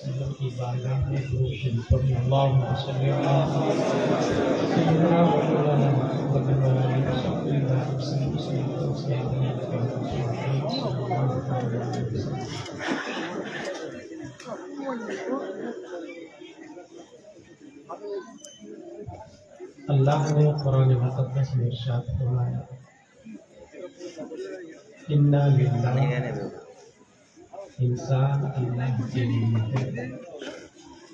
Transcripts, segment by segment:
کی بارگاہ میں درود شریف پڑھیں۔ اللہم صلی علی سیدنا و مولانا محمد و علی وصحبہ وسلم اللہ نے قرآن مقدس میں ارشاد فرمایا انا للہ، انسان اللہ کے لیے ہے،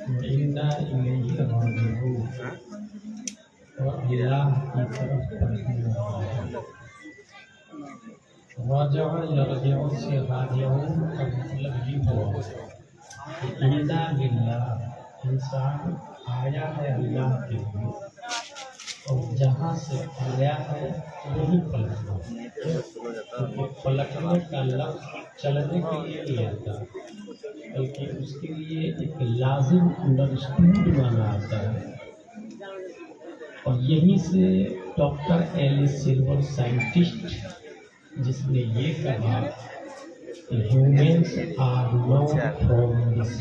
وَإِنَّا إِلَيْهِ رَاجِعُونَ، اور اللہ کی طرف پلٹنے والا ہے۔ راجع یرجع سے راجعون کا مطلب یہ ہوا کہ انا للہ، انسان آیا ہے اللہ کے لیے اور جہاں سے آیا ہے وہی پلٹنا، کیونکہ پلٹنے کا لفظ چلنے کے لیے نہیں آتا بلکہ اس کے لیے ایک لازم انڈرسٹوڈ مانا آتا ہے، اور یہیں سے ڈاکٹر ایلس سلور سائنٹسٹ جس نے یہ کہا کہ humans are not from this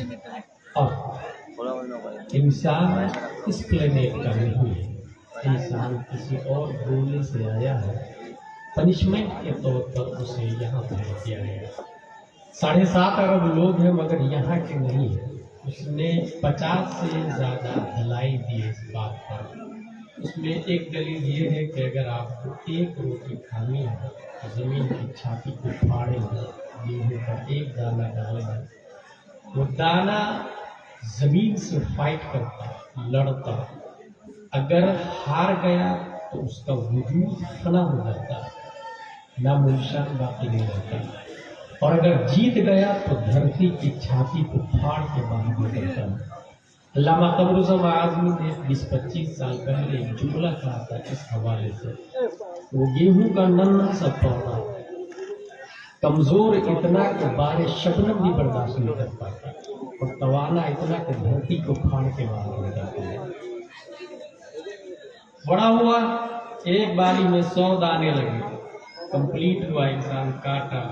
earth, انسان اس پلینٹ کا نہیں ہے، انسان کسی اور گولے سے آیا ہے، پنشمنٹ کے طور پر اسے یہاں بھیج دیا گیا۔ 7.5 ارب لوگ ہیں مگر یہاں کے نہیں ہیں۔ اس نے 50 سے زیادہ دلائل دیے اس بات پر۔ اس میں ایک دلیل یہ ہے کہ اگر آپ کو ایک روٹی کھانی ہے تو زمین کی چھاتی کو پھاڑیں گے، گیہوں کا ایک دانہ ڈالیں گے، وہ دانہ زمین سے فائٹ کرتا، لڑتا، اگر ہار گیا تو اس کا وجود فنا ہو جاتا، نام و نشان باقی نہیں رہتا، اور اگر جیت گیا تو دھرتی کی چھاتی کو پھاڑ کے باہر نکلتا ہے۔ علامہ قمر اعظم اعظمی نے 20-25 سال پہلے ایک جملہ کہا تھا اس حوالے سے، وہ گیہوں کا ننھا سا پودا کمزور اتنا کہ بارش شبنم بھی برداشت نہیں کر پاتا، اور توانا اتنا کہ دھرتی کو پھاڑ کے باہر نکلتا ہے۔ بڑا ہوا، ایک بالی میں 100 دانے لگے، کمپلیٹ ہوا، انسان کاٹا،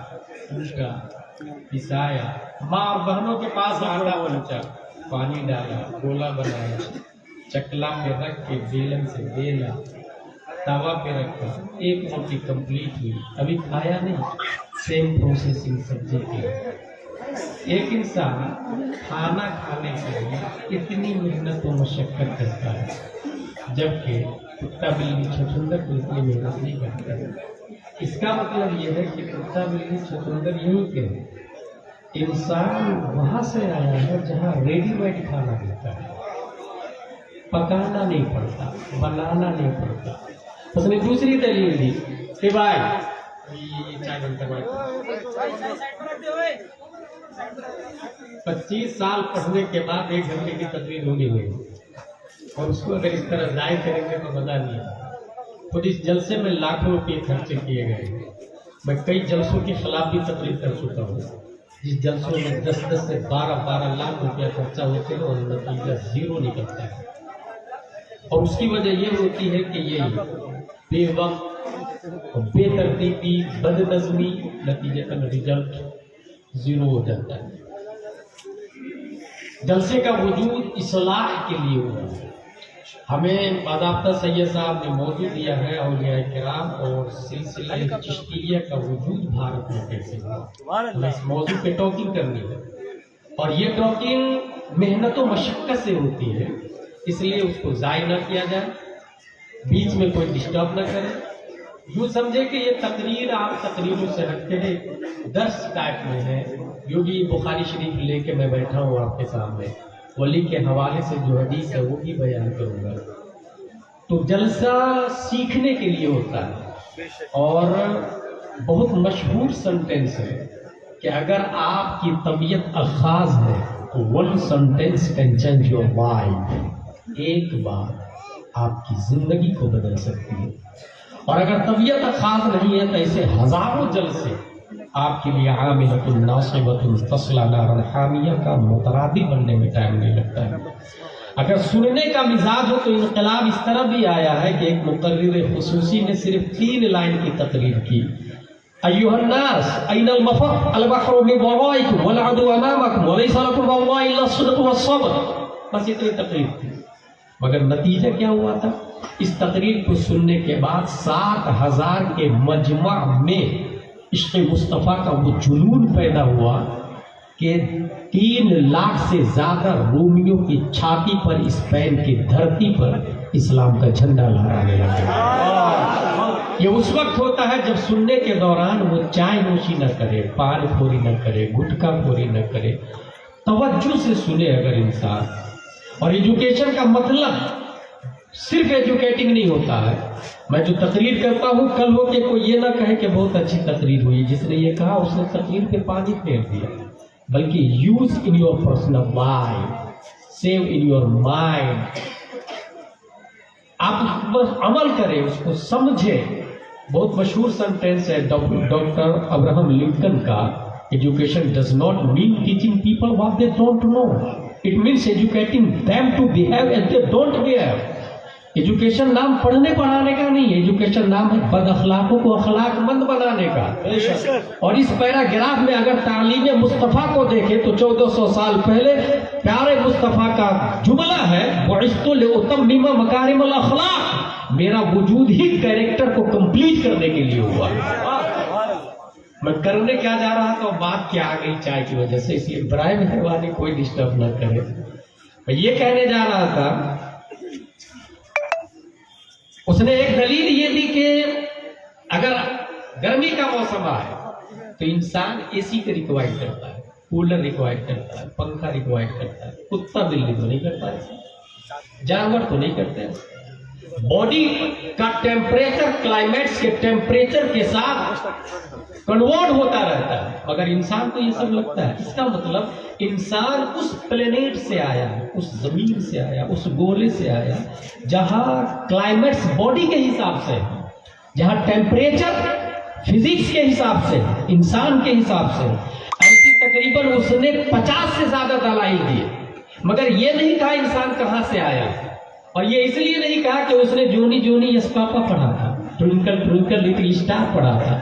ٹوٹا، پسایا، ماں اور بہنوں کے پاس آٹا پہنچا، پانی ڈالا، گولا بنایا، چکلا پہ رکھ کے بیلن سے بیلا، توا پہ رکھا، ایک روٹی کمپلیٹ ہوئی، ابھی کھایا نہیں، سیم پروسیسنگ سبزی کی۔ ایک انسان کھانا کھانے کے لیے اتنی محنت و مشقت کرتا ہے، جبکہ کتا بلی چھچھندر کو اتنی محنت نہیں کرتا ہے۔ اس کا مطلب یہ ہے کہ کتا بلی چھچھندر یہیں کے ہیں، انسان وہاں سے آیا ہے جہاں ریڈی میڈ کھانا ملتا ہے، پکانا نہیں پڑتا، بنانا نہیں پڑتا۔ اس نے دوسری دلیل دی کہ بھائی 25 سال پڑھنے کے بعد 1 گھنٹے کی تقریر ہوگی ہوئی، اور اس کو اگر اس طرح ضائع کریں گے تو مزہ نہیں آتا۔ خود اس جلسے میں لاکھوں روپے خرچے کیے گئے، میں کئی جلسوں کے خلاف بھی تقریر کر چکا ہوں، جس جلسوں میں 10 سے 12 لاکھ روپیہ خرچہ ہوتے ہیں اور نتیجہ 0 نکلتا ہے، اور اس کی وجہ یہ ہوتی ہے کہ یہ بے وقت، بے ترتیبی، بد نظمی، نتیجہ کا رزلٹ 0 ہو جاتا ہے۔ جلسے کا وجود اصلاح کے لیے ہوا ہے۔ ہمیں باضابطہ سید صاحب نے موضوع دیا ہے اولیاء کرام اور سلسلہ چشتیہ کا وجود بھارت میں کیسے ہوا، ہمیں اس موضوع پہ ٹاکنگ کرنی ہے، اور یہ ٹاکنگ محنت و مشقت سے ہوتی ہے، اس لیے اس کو ضائع نہ کیا جائے، بیچ میں کوئی ڈسٹرب نہ کرے۔ یوں سمجھے کہ یہ تقریر آپ تقریروں سے ہٹ کے درس ٹائپ میں ہے، یوں بھی بخاری شریف لے کے میں بیٹھا ہوں آپ کے سامنے، ولی کے حوالے سے جو حدیث ہے وہ بھی بیان کروں گا۔ تو جلسہ سیکھنے کے لیے ہوتا ہے، اور بہت مشہور سنٹینس ہے کہ اگر آپ کی طبیعت اخاذ ہے تو 1 sentence can change your life، ایک بات آپ کی زندگی کو بدل سکتی ہے، اور اگر طبیعت خاص نہیں ہے تو ایسے ہزاروں جلسے آپ کے لیے عاملۃ ناصبۃ تصلی نارا حامیہ کا مترادف بننے میں ٹائم نہیں لگتا ہے۔ اگر سننے کا مزاج ہو تو انقلاب اس طرح بھی آیا ہے کہ ایک مقرر خصوصی نے صرف 3 لائن کی تقریر کی، أيها الناس أين المفر البحر من ورائكم والعدو أمامكم وليس لكم من الله إلا الصدق والصبر. بس اتنی تقریر تھی، مگر نتیجہ کیا ہوا تھا؟ اس تقریر کو سننے کے بعد 7,000 کے مجمع میں عشق مصطفیٰ کا وہ جنون پیدا ہوا کہ 3 لاکھ سے زیادہ رومیوں کی چھاتی پر اسپین کی دھرتی پر اسلام کا جھنڈا لہرانے لگے. یہ اس وقت ہوتا ہے جب سننے کے دوران وہ چائے نوشی نہ کرے، پان خوری نہ کرے، گٹکا خوری نہ کرے، توجہ سے سنے اگر انسان. اور ایجوکیشن کا مطلب صرف ایجوکیٹنگ نہیں ہوتا ہے. میں جو تقریر کرتا ہوں کل ہو کے کوئی یہ نہ کہے کہ بہت اچھی تقریر ہوئی، جس نے یہ کہا اس نے تقریر پہ پانی پھینک دیا، بلکہ use in your personal mind, save in your mind. آپ اس پر عمل کریں، اس کو سمجھیں. بہت مشہور سینٹینس ہے ڈاکٹر ابراہم لنکن کا، education does not mean teaching people what they don't know, it means educating them to behave as they don't behave. Education نام پڑھنے پڑھانے کا نہیں ہے، ایجوکیشن نام ہے بد اخلاقوں کو اخلاق مند بنانے کا. اور اس پیراگراف میں اگر تعلیم مصطفیٰ کو دیکھیں تو 1400 سال پہلے پیارے مصطفیٰ کا جملہ ہے بعثت لأتمم مکارم الاخلاق، میرا وجود ہی کیریکٹر کو کمپلیٹ کرنے کے لیے ہوا. میں کرنے کیا جا رہا تھا، بات کیا آ گئی چائے کی وجہ سے، اس لیے برائے مہربانی کوئی ڈسٹرب نہ کرے. میں یہ کہنے جا رہا تھا، اس نے ایک دلیل یہ دی کہ اگر گرمی کا موسم آئے تو انسان اے سی کا ریکوائر کرتا ہے، کولر ریکوائر کرتا ہے، پنکھا ریکوائر کرتا ہے. کتا بلی تو نہیں کرتا ہے، جانور تو نہیں کرتے. باڈی کا ٹیمپریچر کلائمیٹس کے ٹیمپریچر کے ساتھ کنورٹ ہوتا رہتا ہے، مگر انسان کو یہ سب لگتا ہے. اس کا مطلب انسان اس پلینیٹ سے آیا، اس زمین سے آیا، اس گولے سے آیا جہاں کلائمیٹس باڈی کے حساب سے، جہاں ٹیمپریچر فزکس کے حساب سے، انسان کے حساب سے. ایسی تقریباً اس نے 50 سے زیادہ دلائل دیے، مگر یہ نہیں کہا انسان کہاں سے آیا. اور یہ اس لیے نہیں کہا کہ اس نے جونی جونی یس پاپا پڑھا تھا، ٹوئنکل ٹوئنکل لٹل اسٹار پڑھا تھا،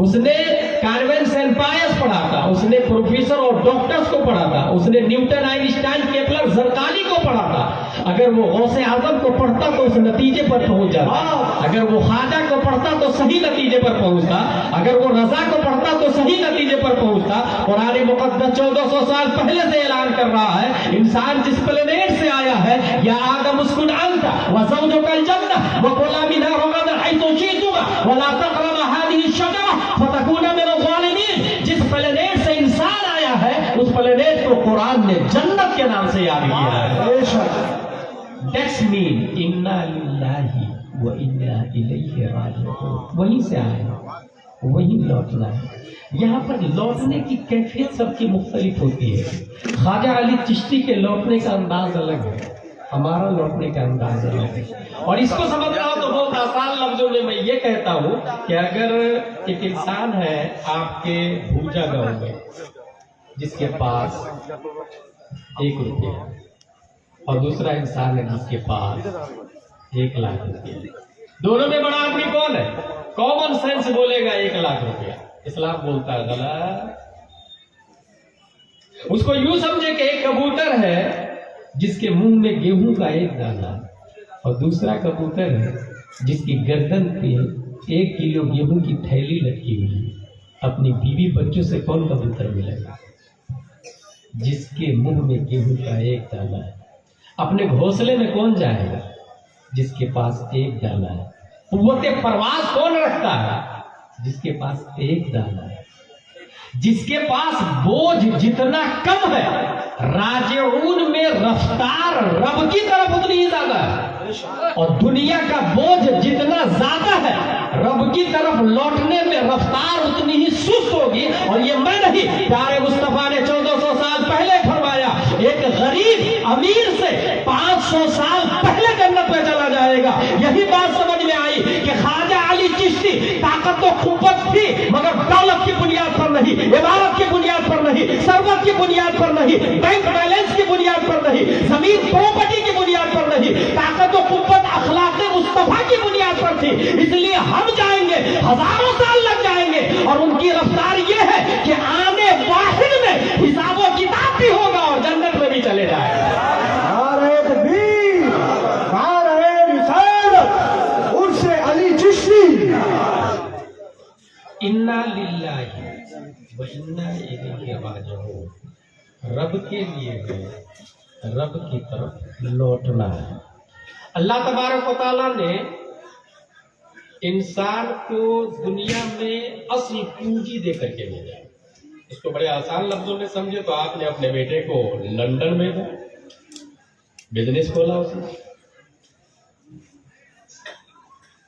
اس نے کارون سینپائس پڑھا تھا، اس نے پروفیسر اور ڈاکٹرز کو پڑھا تھا، اس نے نیوٹن، آئنسٹائن، کیپلر، زرقانی کو پڑھا تھا. اگر وہ غوث اعظم کو پڑھتا تو اس نتیجے پر پہنچ جاتا، اگر وہ خواجہ کو پڑھتا تو صحیح نتیجے پر پہنچتا، اگر وہ رضا کو پڑھتا تو صحیح نتیجے پر پہنچتا. قرآن مقدس 1400 سال پہلے سے اعلان کر رہا ہے انسان جس پلینیٹ سے آیا ہے، یا آدم اسکن انت وزوجک الجنہ وکلا منہا رغدا حیث شئتما ولا تقربا هذه الشجرہ فتکونا من الظالمین. جس پلینیٹ سے انسان آیا ہے اس پلینیٹ کو قرآن نے جنت کے نام سے یاد کیا ہے. That's mean انا للہ و انا الیہ راجعون. وہیں سے آیا، وہیں لوٹنا ہے. یہاں پر لوٹنے کی کیفیت سب کی مختلف ہوتی ہے. خواجہ علی چشتی کے لوٹنے کا انداز الگ ہے، ہمارا لوٹنے کا انداز الگ ہے. اور اس کو سمجھنا ہو تو بہت آسان لفظوں میں یہ کہتا ہوں کہ اگر ایک انسان ہے آپ کے بھوجا گاؤں میں جس کے پاس 1 روپیہ اور دوسرا انسان ہے جس کے پاس 1 لاکھ روپیہ، دونوں میں بڑا آدمی کون ہے؟ کامن سینس بولے گا 1 لاکھ روپیہ. اسلام بولتا ہے غلط. اس کو یوں سمجھے کہ ایک کبوتر ہے جس کے منہ میں گیہوں کا 1 دانہ اور دوسرا کبوتر ہے جس کی گردن پہ 1 کلو گیہوں کی تھیلی لٹکی ہوئی ہے. اپنی بیوی بچوں سے کون کبوتر ملے گا؟ جس کے منہ میں گیہوں کا 1 دانہ ہے. اپنے گھونسلے میں کون جائے گا؟ جس کے پاس 1 دانہ ہے. قوت پرواز کون رکھتا ہے؟ جس کے پاس 1 دانہ ہے. جس کے پاس بوجھ جتنا کم ہے، راجعون میں رفتار رب کی طرف اتنی ہی زیادہ ہے. اور دنیا کا بوجھ جتنا زیادہ ہے، رب کی طرف لوٹنے میں رفتار اتنی ہی سست ہوگی. اور یہ میں نہیں، پیارے مصطفیٰ نے 1400 سال پہلے فرمایا ایک غریب امیر سے 500 سال پہلے جنت میں چلا جائے گا. یہی بات سمجھ میں آئی کہ خواجہ علی چشتی طاقت و قوت تھی مگر دولت کی بنیاد پر نہیں، عبادت کی بنیاد پر نہیں، ثروت کی بنیاد پر نہیں، بینک بیلنس کی بنیاد پر نہیں، زمین پراپرٹی کی بنیاد پر نہیں. طاقت و قوت اخلاق مصطفیٰ کی بنیاد پر تھی. اس لیے ہم جائیں گے، ہزاروں سال لگ جائیں گے اور ان کی رفتار یہ ہے کہ آنے واحد میں حساب و کتاب بھی ہوگا اور جنت میں بھی چلے جائے گا. نعرہ تکبیر، نعرہ رسالت، عرس علی چشتی. انا للہ و انا الیہ راجعون. رب کے لیے ہے، رب کی طرف لوٹنا ہے. اللہ تبارک و تعالیٰ نے انسان کو دنیا میں اصل پونجی دے کر کے بھیجا. اس کو بڑے آسان لفظوں میں سمجھے تو آپ نے اپنے بیٹے کو لندن میں بزنس کھولا، اس نے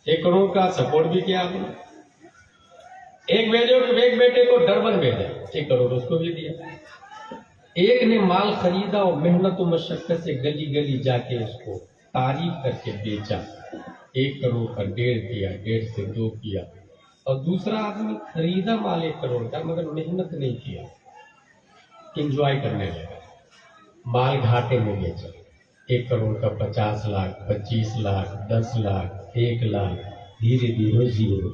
1 کروڑ کا سپورٹ بھی کیا آپ نے. ایک بیٹے کو ڈربن بھیجا، 1 کروڑ اس کو بھی دیا. ایک نے مال خریدا اور محنت و مشقت سے گلی گلی جا کے اس کو تعریف کر کے بیچا، 1 کروڑ کا 1.5 کیا، 1.5 سے 2 کیا. اور دوسرا آدمی خریدا مال 1 کروڑ کا مگر محنت نہیں کیا، انجوائے کرنے لگا، مال گھاٹے میں بیچا. 1 کروڑ کا 50 لاکھ، 25 لاکھ، 10 لاکھ، 1 لاکھ، دھیرے دھیرے زیرو.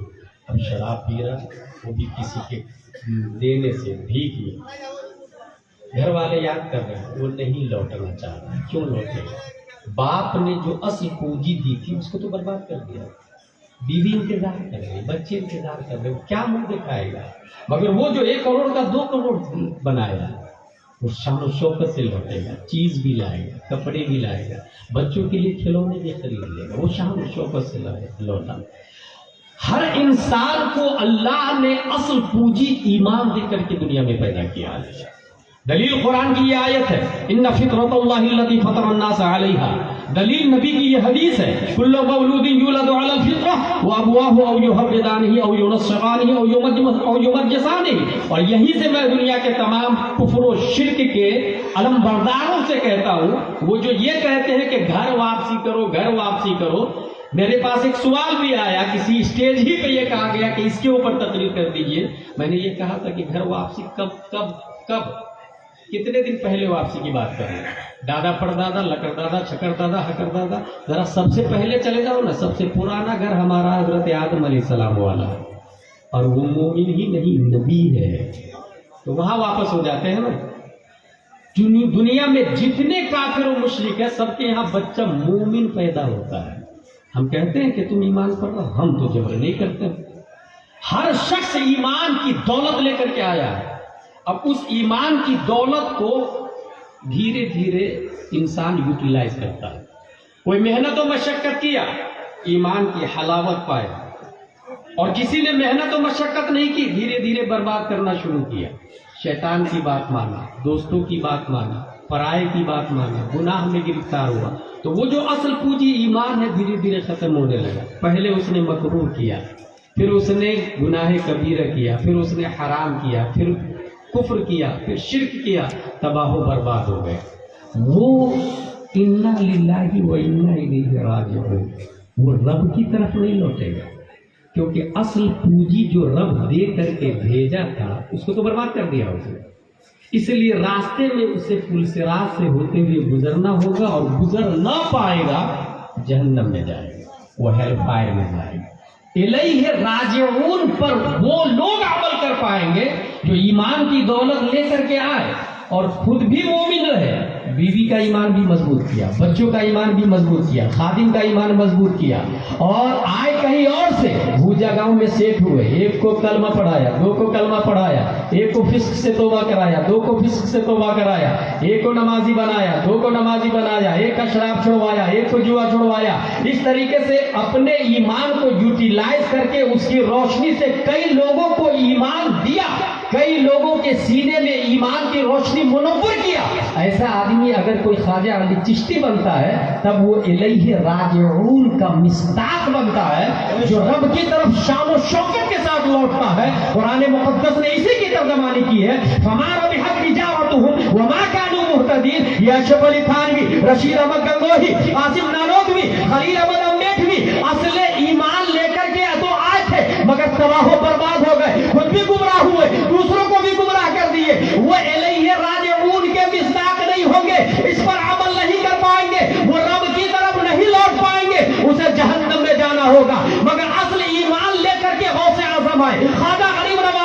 اب شراب پی رہا، وہ بھی کسی کے دینے سے بھیگ میں. گھر والے یاد کر رہے ہیں، وہ نہیں لوٹنا چاہ رہا. کیوں لوٹے گا؟ باپ نے جو اصل پونجی دی تھی اس کو تو برباد کر دیا. بیوی انتظار کر رہی، بچے انتظار کر رہے، کیا منہ دکھائے گا؟ مگر وہ جو 1 کروڑ کا 2 کروڑ بنایا وہ شان و شوکت سے لوٹے گا. چیز بھی لائے گا، کپڑے بھی لائے گا، بچوں کے لیے کھلونے بھی خرید لے گا. وہ شان و شوکت سے لوٹا. ہر انسان کو اللہ نے اصل پونجی ایمان دے کر کے دنیا میں پیدا کیا ہے. دلیل قرآن کی یہ آیت ہے، ان فطرت اللہ التی فطر الناس علیہا. دلیل نبی کی یہ حدیث ہے، کل مولود یولد علی الفطرہ وابواہ او یحودانہ او ینصرانہ او یمجسانہ. اور یہیں سے میں دنیا کے تمام کفر و شرک کے علم برداروں سے کہتا ہوں، وہ جو یہ کہتے ہیں کہ گھر واپسی کرو، گھر واپسی کرو. میرے پاس ایک سوال بھی آیا، کسی اسٹیج ہی پہ یہ کہا گیا کہ اس کے اوپر تقریر کر دیجئے. میں نے یہ کہا تھا کہ گھر واپسی کب کتنے دن پہلے واپسی کی بات کر رہے ہیں؟ دادا پردادا، لکڑ دادا، چھکر دادا، ہکر دادا، ذرا سب سے پہلے چلے جاؤ نا. سب سے پرانا گھر ہمارا حضرت آدم علیہ السلام والا ہے، اور وہ مومن ہی نہیں نبی ہے، تو وہاں واپس ہو جاتے ہیں نا. دنیا میں جتنے کافر و مشرک ہیں سب کے یہاں بچہ مومن پیدا ہوتا ہے. ہم کہتے ہیں کہ تم ایمان پر رہو، ہم تو جبر نہیں کرتے. ہر شخص ایمان کی دولت لے کر کے آیا ہے. اب اس ایمان کی دولت کو دھیرے دھیرے انسان یوٹیلائز کرتا ہے. کوئی محنت و مشقت کیا، ایمان کی حلاوت پائے، اور کسی نے محنت و مشقت نہیں کی، دھیرے دھیرے برباد کرنا شروع کیا. شیطان کی بات مانا، دوستوں کی بات مانا، پرائے کی بات مانا، گناہ میں گرفتار ہوا. تو وہ جو اصل پونجی ایمان ہے دھیرے دھیرے ختم ہونے لگا. پہلے اس نے مکروہ کیا، پھر اس نے گناہ کبیرہ کیا، پھر اس نے حرام کیا، پھر کفر کیا، پھر شرک کیا، تباہ و برباد ہو گئے. وہ انا للہ و انا الیہ راجعون، وہ رب کی طرف نہیں لوٹے گا، کیونکہ اصل پونجی جو رب دے کر کے بھیجا تھا اس کو تو برباد کر دیا اس نے. اس لیے راستے میں اسے پلسرات سے ہوتے ہوئے گزرنا ہوگا، اور گزر نہ پائے گا جہنم میں جائے گا، وہ ہیل فائر میں جائے گا. الیہ راجعون پر وہ لوگ عمل کر پائیں گے جو ایمان کی دولت لے کر کے آئے اور خود بھی مومن رہے، بیوی کا ایمان بھی مضبوط کیا، بچوں کا ایمان بھی مضبوط کیا، خادم کا ایمان مضبوط کیا، اور آئے کہیں اور سے. بھوجا گاؤں میں سیٹ ہوئے، 1 کو کلمہ پڑھایا، 2 کو کلمہ پڑھایا، 1 کو فسق سے توبہ کرایا، 2 کو فسق سے توبہ کرایا، 1 کو نمازی بنایا، 2 کو نمازی بنایا، 1 کا شراب چھڑوایا، 1 کو جوا چھڑوایا. اس طریقے سے اپنے ایمان کو یوٹیلائز کر کے اس کی روشنی سے کئی لوگوں کو ایمان دیا، کئی لوگوں کے سینے میں ایمان کی روشنی منور کیا. ایسا آدمی اگر کوئی خواجہ علی چشتی بنتا ہے تب وہ الیہ راجعون کا مصداق بنتا ہے، جو رب کی طرف شان و شوکت کے ساتھ لوٹتا ہے. قرآن مقدس نے اسی کی ترجمانی کی ہے، فما ربحت تجارتهم وما كانوا مهتدين. یہ اشرف علی تھانوی، رشید احمد گنگوہی، قاسم نانوتوی، خلیل احمد امیٹوی اصل ایمان لے کر کے تو آئے تھے مگر تباہ و برباد ہو گئے، خود بھی گمراہ ہوئے، دوسروں کو بھی گمراہ کر دیے. وہ الیہ راجعون کے مصداق نہیں ہوں گے، اس پر عمل نہیں کر پائیں گے، وہ رب کی طرف نہیں لوٹ پائیں گے، اسے جہنم میں جانا ہوگا. مگر اصل ایمان لے کر کے غوث اعظم آئے، خواجہ غریب نواز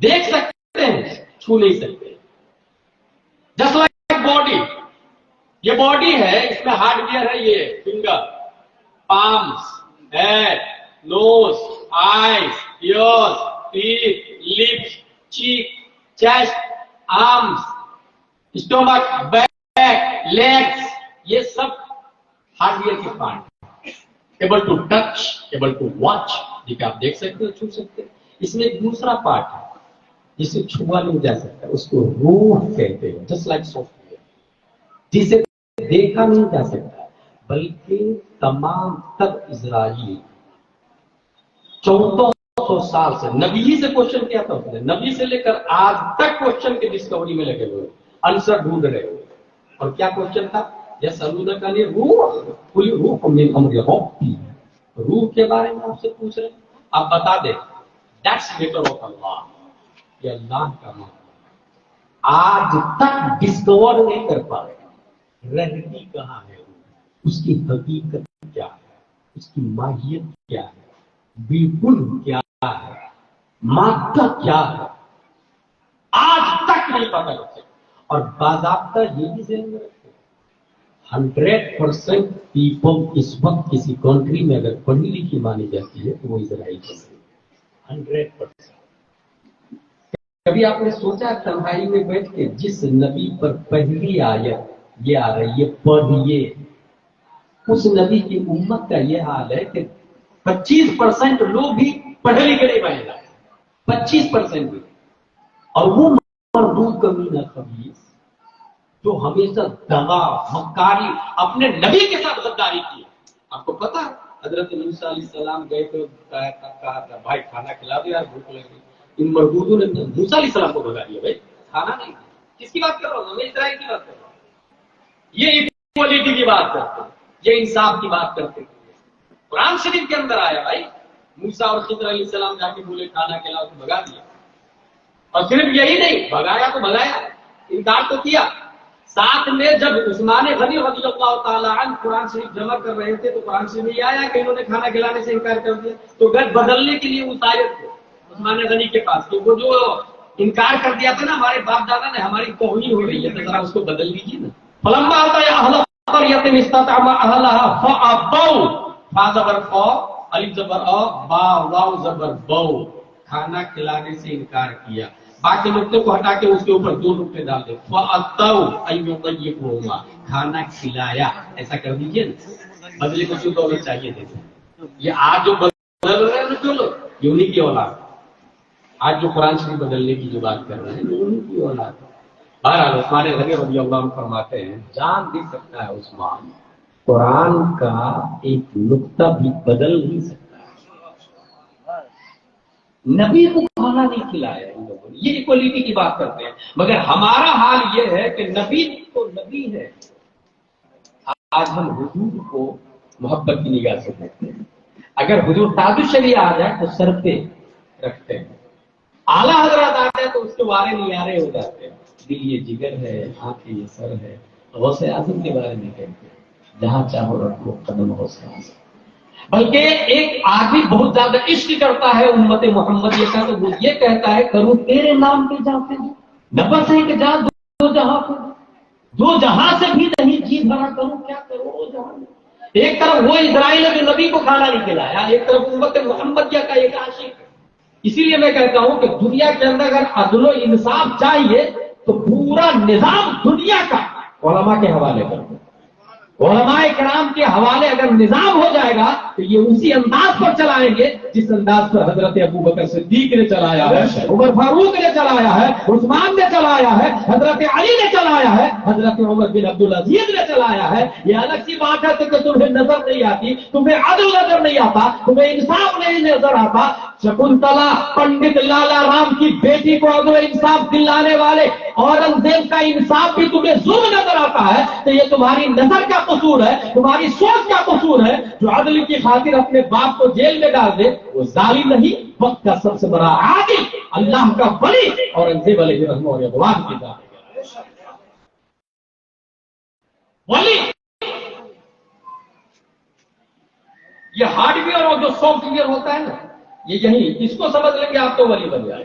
دیکھ سکتے ہیں, چھو نہیں سکتے. جسٹ لائک باڈی, یہ باڈی ہے, اس میں ہارڈ ویئر ہے, یہ finger, palms, head, nose, eyes, ears, teeth, lips, cheek, chest, arms, stomach, back, legs, یہ سب ہارڈ ویئر کے part. Able to touch, able to watch, جسے آپ دیکھ سکتے ہو, چھو سکتے ہیں. اس میں ایک دوسرا پارٹ ہے جسے چھوا نہیں جا سکتا, اس کو روح کہتے ہیں. جسٹ لائک سافٹ ویئر, جسے دیکھا نہیں جا سکتا, بلکہ تمام تر اسرائیلی 1400 سال سے نبی سے کوشچن کیا تھا, نبی سے لے کر آج تک کوشچن کے ڈسکوری میں لگے ہوئے, آنسر ڈھونڈ رہے ہوئے. اور کیا کوشچن تھا؟ یسألونک عن الروح قل الروح من امر ربی, روح کے بارے میں آپ سے پوچھ رہے ہیں, آپ بتا دیں. دیٹس میٹر آف اللہ, یہ اللہ کا معاملہ. آج تک ڈسکور نہیں کر پائے رہتی کہاں ہے, اس کی حقیقت کیا ہے, اس کی ماہیت کیا ہے, بالکل کیا ہے, مادہ کیا ہے, آج تک نہیں پتا لگتا. اور باضابطہ یہ بھی ذہن میں رکھتے, 100% پیپل اس وقت کسی کنٹری میں اگر پڑھی لکھی مانی جاتی ہے تو وہ اسرائیل کی 100%. کبھی آپ نے سوچا تنہائی میں بیٹھ کے جس نبی پر پہلی آیت یہ آ رہی ہے پڑھیے, اس نبی کی امت کا یہ حال ہے کہ 25% لوگ بھی پڑھے لکھے نہیں بنے گا, 25% بھی. اور وہ مردود کمینہ خبیث جو ہمیشہ دغا مکاری اپنے نبی کے ساتھ غداری کی. آپ کو پتا حضرت موسیٰ علیہ السلام گئے تو کہا تھا بھائی کھانا کھلا دو یار, بھوک لگی. ان مردودوں نے موسیٰ علیہ السلام کو بھگا دیا, بھائی کھانا نہیں. کس کی بات کر رہا ہوں میں؟ اسرائیل کی بات کر رہا ہوں. یہ ایکوالٹی کی بات کرتے ہیں, یہ انصاف کی بات کرتے ہیں. قرآن شریف کے اندر آیا بھائی, موسیٰ اور خضر علیہ السلام جا کے بولے کھانا کھلاؤ تو بھگا دیا. اور صرف یہی نہیں, بھگایا تو بھگایا, انکار تو کیا. ساتھ میں جب عثمان غنی رضی اللہ تعالیٰ عنہ قرآن شریف جمع کر رہے تھے تو قرآن شریف میں یہ آیا کہ انہوں نے کھانا کھلانے سے انکار کر دیا. تو گھر بدلنے کے لیے اس آیت کو عثمان غنی کے پاس, تو وہ جو انکار کر دیا تھا نا ہمارے باپ دادا نے, ہماری توہین ہو رہی ہے تو ذرا اس کو بدل لیجیے نا. فلما آتا یا اہل قریۃ استطعم اہلها فابوا, فا زبر فا, الف زبر ا, با واو زبر بو, کھانا کھلانے سے انکار کیا. باقی نقطے کو ہٹا کے اس کے اوپر 2 نقطے ڈال دیں. فَأَتَّوْا أَن يُطَيِّبُوهُمَا, کھانا کھلایا, ایسا کر دیجیے نا. بدلے کو شروع ہونا چاہیے. دیکھیں یہ آج جو بدل رہے ہیں نا جو لوگ, یہ انہیں کی اولاد. آج جو قرآن شریف بدلنے کی جو بات کر رہے ہیں یہ انہیں کی اولاد. بہرحال عثمان غنی رضی اللہ عنہ فرماتے ہیں جان دے سکتا ہے عثمان, قرآن کا ایک نقطہ بھی بدل نہیں سکتا. نبی کو کھانا نہیں کھلایا ان لوگوں نے, یہ ایکوالٹی کی بات کرتے ہیں. مگر ہمارا حال یہ ہے کہ نبی تو نبی ہے. آج ہم حضور کو محبت کی نگاہ سے دیکھتے ہیں. اگر حضور تاج الشریعہ آ جائے تو سر پہ رکھتے ہیں, اعلیٰ حضرات آ جائے تو اس کے بارے میں نیارے ہو جاتے ہیں. دل یہ جگر ہے, آنکھ یہ سر ہے. غوث اعظم کے بارے میں کہتے ہیں جہاں چاہو رکھو قدم غوث اعظم. بلکہ ایک آدمی بہت زیادہ عشق کرتا ہے امت محمد یہ کہتا ہے کروں تیرے نام پہ جاتے ہیں, نفس ہے کہ جا دو جہاں پہ, دو جہاں سے بھی نہیں جی بھرا کروں کیا کرو وہ جہاں. ایک طرف وہ اسرائیل جو نبی کو کھانا نہیں کھلایا, ایک طرف امت محمدیہ کا ایک عاشق. اسی لیے میں کہتا ہوں کہ دنیا کے اندر اگر عدل و انصاف چاہیے تو پورا نظام دنیا کا علماء کے حوالے کر دو. علماء کرام کے حوالے اگر نظام ہو جائے گا تو یہ اسی انداز پر چلائیں گے جس انداز پر حضرت ابوبکر صدیق نے چلایا ہے, عمر فاروق نے چلایا ہے, عثمان نے چلایا ہے, حضرت علی نے چلایا ہے, حضرت عمر بن عبدالعزیز نے چلایا ہے. یہ الگ سی بات ہے کہ تمہیں نظر نہیں آتی, تمہیں عدل نظر نہیں آتا, تمہیں انصاف نہیں نظر آتا. شکنتلا پنڈت لالا رام کی بیٹی کو عدل انصاف دلانے والے اورنگزیب کا انصاف بھی تمہیں ظلم نظر آتا ہے تو یہ تمہاری نظر کا قصور ہے, تمہاری سوچ کا قصور ہے. جو عدل کی خاطر اپنے باپ کو جیل میں ڈال دے وہ ظالم نہیں, وقت کا سب سے بڑا عادل اللہ کا ولی اورنگزیب علیہ الرحمہ اور رضوان کی ذات ولی. یہ ہارڈ ویئر اور جو سافٹ ویئر ہوتا ہے نا, یہ یہی اس کو سمجھ لیں گے آپ تو ولی بن جائے.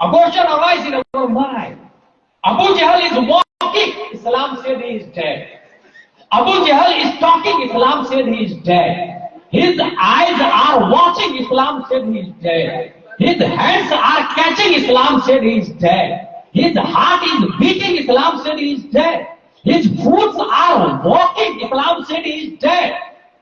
a question arise in our mind. Abu Jahl is walking, Islam said he is dead. Abu Jahl is talking, Islam said he is dead. His eyes are watching, Islam said he is dead. His hands are catching, Islam said he is dead. His heart is beating, Islam said he is dead. His foot are walking, Islam said he is dead.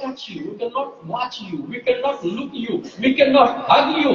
touch you, we cannot watch you, we cannot look you, we cannot hug you।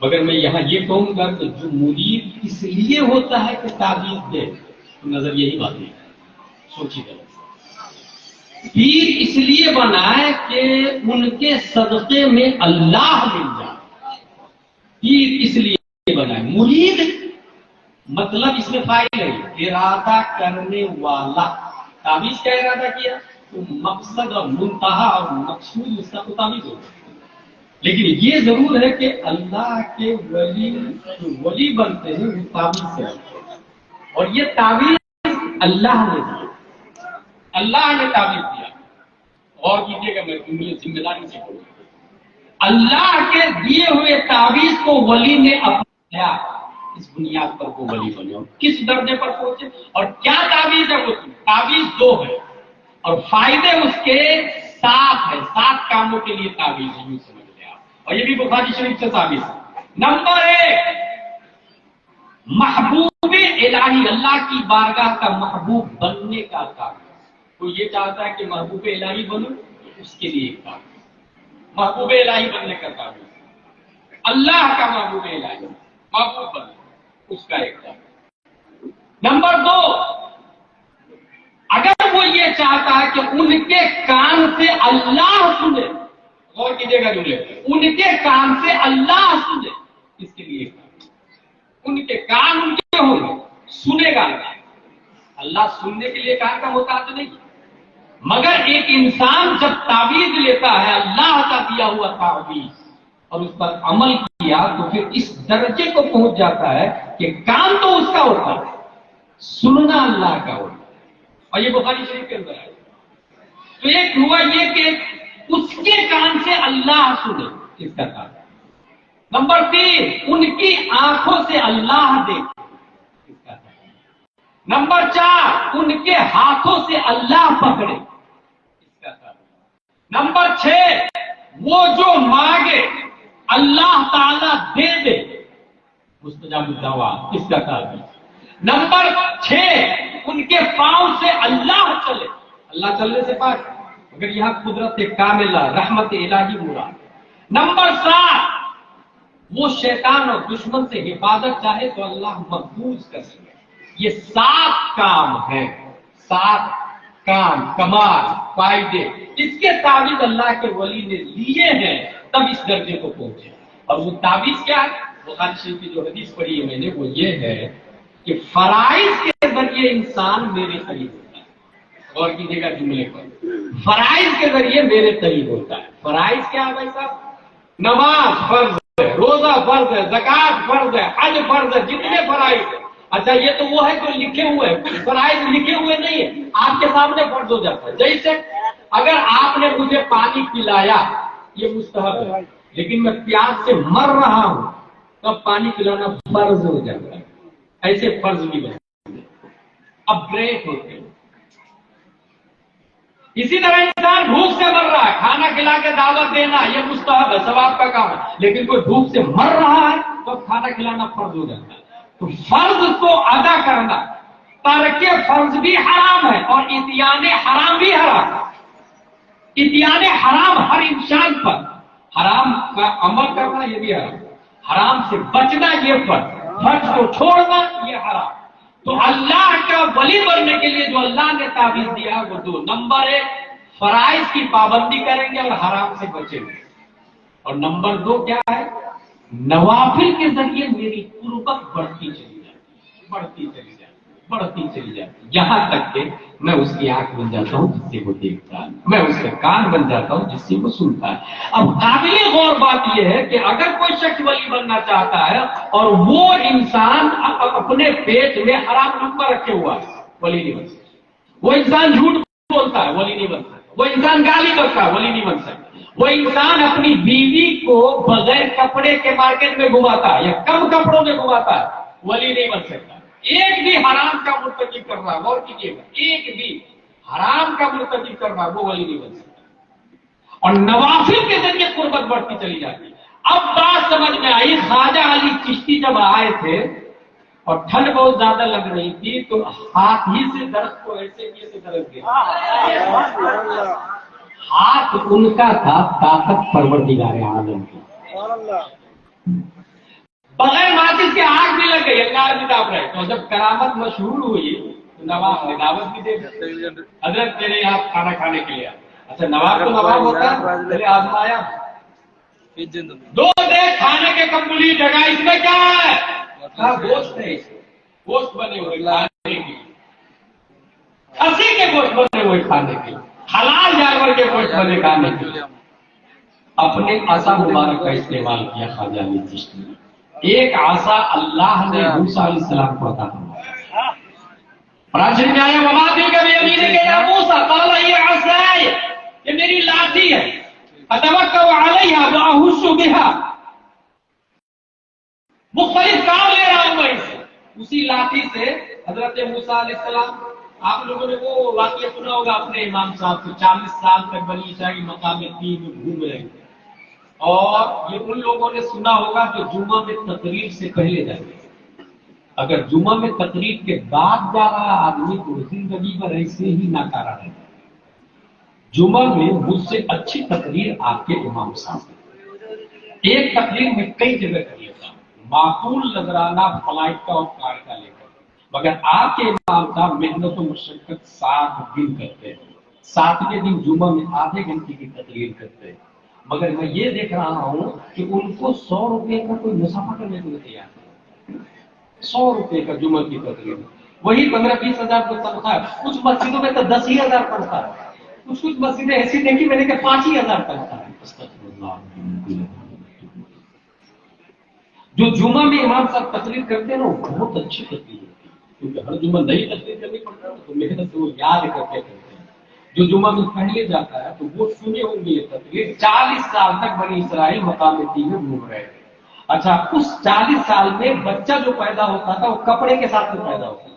مگر میں یہاں یہ کہوں گا کہ جو مرید اس لیے ہوتا ہے کہ تعویذ دے، تو نظر یہی بات ہے، سوچیے گا پیر اس لیے بنا ہے کہ ان کے صدقے میں اللہ مل جائے، پیر اس لیے بنا ہے۔ مرید مطلب اس میں فائل ہے، ارادہ کرنے والا۔ تعویذ کیا ارادہ کیا؟ تو مقصد اور منتہا اور مقصود اس کا تو تعویذ ہوگا، لیکن یہ ضرور ہے کہ اللہ کے ولی بنتے ہیں وہ تعویذ سے بنتے ہیں، اور یہ تعویذ اللہ نے دیا، اللہ نے تعویذ دیا۔ اور کیجیے گا، میں ذمہ داری سے کہوں، اللہ کے دیے ہوئے تعویذ کو ولی نے اپنایا، اس بنیاد پر وہ ولی بنے اور کس درجے پر پہنچے، اور کیا تعویذ ہے وہ؟ تعویذ دو ہے اور فائدے اس کے 7 ہیں، 7 کاموں کے لیے تعویذ ہے، یوں سمجھ لیں آپ، اور یہ بھی بخاری شریف سے ثابت ہے۔ نمبر 1، محبوب الہی، اللہ کی بارگاہ کا محبوب بننے کا تعویذ۔ کوئی یہ چاہتا ہے کہ محبوب الہی بنو، اس کے لیے ایک تعویذ، محبوب الہی بننے کا تعویذ، اللہ کا محبوب الہی محبوب بننے اس کا ایک تعویذ۔ نمبر 2، اگر وہ یہ چاہتا ہے کہ ان کے کان سے اللہ سنے، غور کیجیے گا جملے، ان کے کان سے اللہ سنے، اس کے لیے ایک تعویذ۔ ان کے کان ان کے ہوں گے، سنے گا اللہ، سننے کے لیے کان کا محتاج نہیں، مگر ایک انسان جب تعویذ لیتا ہے اللہ کا دیا ہوا تعویذ اور اس پر عمل کیا تو پھر اس درجے کو پہنچ جاتا ہے کہ کام تو اس کا ہوتا ہے، سننا اللہ کا ہوتا ہے، اور یہ بخاری شریف کے اندر ہے۔ تو ایک ہوا یہ کہ اس کے کان سے اللہ سنے، اس کا کام۔ نمبر 3، ان کی آنکھوں سے اللہ دیکھے، اس کا کام۔ نمبر 4، ان کے ہاتھوں سے اللہ پکڑے، اس کا کام۔ نمبر 6، وہ جو مانگے اللہ تعالی دے دے، مستجاب الدعوات، اس کا کام۔ نمبر 6، ان کے پاؤں سے اللہ چلے، اللہ چلنے سے پاک، مگر یہاں قدرت کاملہ رحمت الہی مراد۔ نمبر 7، وہ شیطان اور دشمن سے حفاظت چاہے تو اللہ محفوظ کر سکے۔ یہ 7 کام ہیں، 7 کام، کمال، فائدے، اس کے تعویذ اللہ کے ولی نے لیے ہیں، تب اس درجے کو پہنچے۔ اور وہ تعویذ کیا ہے؟ بخاری شریف کی جو حدیث پڑھی ہے میں نے، وہ یہ ہے کہ فرائض کے ذریعے انسان میرے قریب ہوتا ہے۔ غور کیجیے گا جملے پر، فرائض کے ذریعے میرے قریب ہوتا ہے۔ فرائض کیا ہے بھائی صاحب؟ نماز فرض ہے، روزہ فرض ہے، زکات فرض ہے، حج فرض ہے، جتنے فرائض ہیں۔ اچھا یہ تو وہ ہے جو لکھے ہوئے ہیں، فرائض لکھے ہوئے نہیں ہے، آپ کے سامنے فرض ہو جاتا ہے۔ جیسے اگر آپ نے مجھے پانی پلایا، یہ مستحب ہے، لیکن میں پیاس سے مر رہا ہوں، تب پانی پلانا فرض ہو جاتا ہے۔ ایسے فرض بھی بنتے ہیں، اپ گریڈ ہوتے ہیں۔ اسی طرح انسان بھوک سے مر رہا ہے، کھانا کھلا کے دعوت دینا یہ مستحب ہے، ثواب کا کام ہے، لیکن کوئی بھوک سے مر رہا ہے تو کھانا کھلانا فرض ہو جاتا ہے۔ تو فرض کو ادا کرنا، ترک فرض بھی حرام ہے اور اتیان حرام بھی حرام ہے۔ اتیان حرام ہر انسان پر، حرام کا عمل کرنا یہ بھی حرام، حرام سے بچنا یہ فرض، فرض کو چھوڑنا یہ حرام۔ تو اللہ کا ولی بننے کے لیے جو اللہ نے تعویذ دیا وہ 2، نمبر 1 فرائض کی پابندی کریں گے اور حرام سے بچیں گے، اور نمبر 2 کیا ہے؟ نوافل کے ذریعے میری قربت بڑھتی چلی جاتی، بڑھتی چلی جاتی، بڑھتی چلی جاتی، یہاں تک کہ میں اس کی آنکھ بن جاتا ہوں جس سے وہ دیکھتا ہے، میں اس کا کان بن جاتا ہوں جس سے وہ سنتا ہے۔ اب قابل غور بات یہ ہے کہ اگر کوئی شخص ولی بننا چاہتا ہے اور وہ انسان اپنے پیٹ میں حرام نمبر رکھے ہوا ہے، ولی نہیں بن سکتا۔ وہ انسان جھوٹ بولتا ہے، ولی نہیں بن سکتا۔ وہ انسان گالی کرتا ہے، ولی نہیں بن سکتا۔ وہ انسان اپنی بیوی کو بغیر کپڑے کے مارکیٹ میں گھماتا ہے یا کم کپڑوں میں گھماتا ہے، ولی نہیں بن سکتا۔ ایک بھی حرام کا مرتکب کر رہا ہے، غور کیجیے گا، ایک بھی حرام کا مرتکب کر رہا ہے وہ ولی نہیں بن سکتا۔ اور نوافل کے ذریعے قربت بڑھتی چلی جاتی ہے۔ اب بات سمجھ میں آئی، خواجہ علی چشتی جب آئے تھے اور ٹھنڈ بہت زیادہ لگ رہی تھی تو ہاتھ ہی سے درخت کو ایسے کیسے درخت دیا، ہاتھ ان کا تھا طاقت پروردگار عالم کی۔ بغیر ماچس کے آگ بھی لگ گئی، انگار بھی داپ رہے. تو جب کرامت مشہور ہوئی تو نواب نے دعوت بھی دے دی، حضرت میرے یہاں کھانا کھانے کے لیے. اچھا نواب تو نواب ہوتا ہے، پہلے آزمایا. دو دیکھ کھانے کے کمپلیٹ جگہ، اس میں کیا ہے؟ گوشت ہے، گوشت بنے ہوئے کھانے کے، کھسی کے گوشت بنے ہوئے کھانے کے، حلال جانور کے گوشت بنے کھانے کے. اپنے عصا مبارک کا استعمال کیا خواجہ علی چشتی نے. ایک عصا اللہ نے موسیٰ علیہ السلام کو عطا فرمایا. قرآن شریف میں آیا وما تلک بیمینک یا موسیٰ قال ہی عصای، یہ میری لاٹھی ہے، اتوکل علیہا واہش بہا. مختلف کام لے رہا ہوں میں اسے. اسی لاٹھی سے حضرت موسیٰ علیہ السلام، آپ لوگوں نے وہ واقعہ سنا ہوگا اپنے امام صاحب سے، 40 سال تک بنی اسرائیل مقام تین میں گھوم رہے تھے. اور یہ ان لوگوں نے سنا ہوگا جو جمعہ میں تقریر سے پہلے جاتے ہیں. اگر جمعہ میں تقریر کے بعد جا رہا آدمی تو زندگی بھر ایسے ہی ناکارہ رہتا ہے. جمعہ میں مجھ سے اچھی تقریر آپ کے امام صاحب نے. ایک تقریر میں کئی جگہ کر لیتا ہوں، معقول نظرانہ فلائٹ کا اور کار کا لے کر، مگر آپ کے امام صاحب محنت و مشقت 7 دن کرتے ہیں. 7ویں دن جمعہ میں آدھے گھنٹے کی تقریر کرتے ہیں. مگر میں یہ دیکھ رہا ہوں کہ ان کو 100 روپے کا کوئی مسافہ کرنے کے لیے تیار ہے. 100 روپے کا جمعہ کی تقریر، وہی 15-20 ہزار کو تنخواہ ہے. کچھ مسجدوں میں تو 10 ہی ہزار تنخواہ ہے. کچھ مسجدیں ایسی دیکھی میں نے کہ 5 ہی ہزار تنخواہ ہے. جو جمعہ میں امام صاحب تقریر کرتے ہیں نا، وہ بہت اچھی تقریر ہوتی ہے، کیونکہ ہر جمعہ نئی تقریر کرنی پڑتا ہے تو محنت سے وہ یاد کر کے کرتے ہیں. جو جمعہ میں پہلے جاتا ہے تو وہ سنے ہوں گے یہ تقریر. 40 سال تک بنی اسرائیل مقام تین میں گھوم رہے تھے. اچھا اس 40 سال میں بچہ جو پیدا ہوتا تھا وہ کپڑے کے ساتھ میں پیدا ہوتا تھا.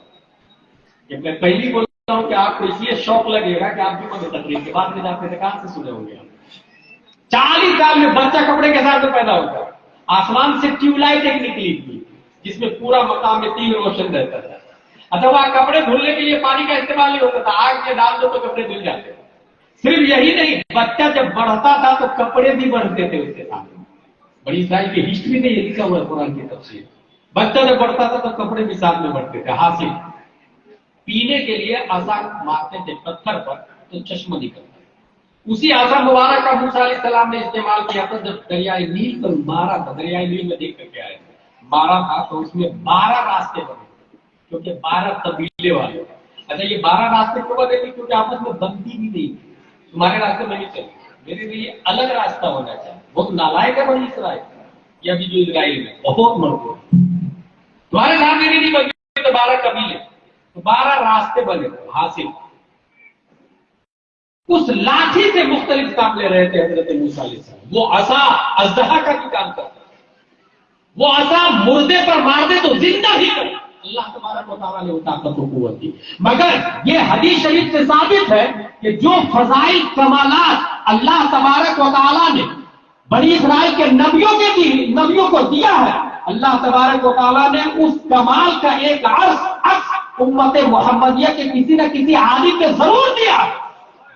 جب میں پہلی بولتا ہوں کہ آپ کو اس لیے شوق لگے گا کہ آپ جمعہ میں تقریر کے بعد میں جاتے تھے، کہاں سے سنے ہوں گے آپ. 40 سال میں بچہ کپڑے کے ساتھ میں پیدا ہوتا ہے. آسمان سے ٹیوب لائٹ ایک نکلی تھی جس میں پورا مقام میں 3 روشن رہتا تھا. اچھا وہاں کپڑے دھلنے کے لیے پانی کا استعمال نہیں ہوتا تھا، آگ میں ڈال دو تو کپڑے دھل جاتے. صرف یہی نہیں، بچہ جب بڑھتا تھا تو کپڑے بھی بڑھتے تھے اس کے ساتھ. بڑی اسرائیل کی ہسٹری میں یہ لکھا ہوا ہے قرآن کی تفسیر. بچہ جب بڑھتا تھا تو کپڑے بھی ساتھ میں بڑھتے تھے. حاصل پینے کے لیے عصا مارتے تھے پتھر پر تو چشمہ نکلتا. اسی عصا مبارک کا موسیٰ علیہ السلام نے استعمال کیا تھا جب دریائے نیل پر مارا تھا. دریائے نیل میں دیکھ کر کے آئے تھے، مارا تھا تو اس میں 12 راستے بنے کیونکہ 12 قبیلے والے. اچھا یہ 12 راستے کیوں بنے تھے؟ کیونکہ آپس میں بندی بھی نہیں تھی. تمہارے راستے میں نہیں چلے، میرے لیے الگ راستہ ہونا چاہیے. بہت نالائق ہے بنی اسرائیل، یا بھی جو اسرائیل میں بہت مرغوب. تمہارے ساتھ میری نہیں بنتی تو 12 قبیلے، تو 12 راستے بنے تھے. حاصل اس لاٹھی سے مختلف کام لے رہے تھے حضرت موسیٰ علیہ السلام. وہ عصا اژدہا کا بھی کام کرتا، وہ عصا مردے پر مار دے تو زندہ ہی کرتا. اللہ تبارک و تعالیٰ نے وہ طاقت و قوت دی. مگر یہ حدیث شریف سے ثابت ہے کہ جو فضائل کمالات اللہ تبارک و تعالیٰ نے بنی اسرائیل کے نبیوں کو دیا ہے، اللہ تبارک و تعالیٰ نے اس کمال کا ایک عکس امت محمدیہ کے کسی نہ کسی عالم نے ضرور دیا.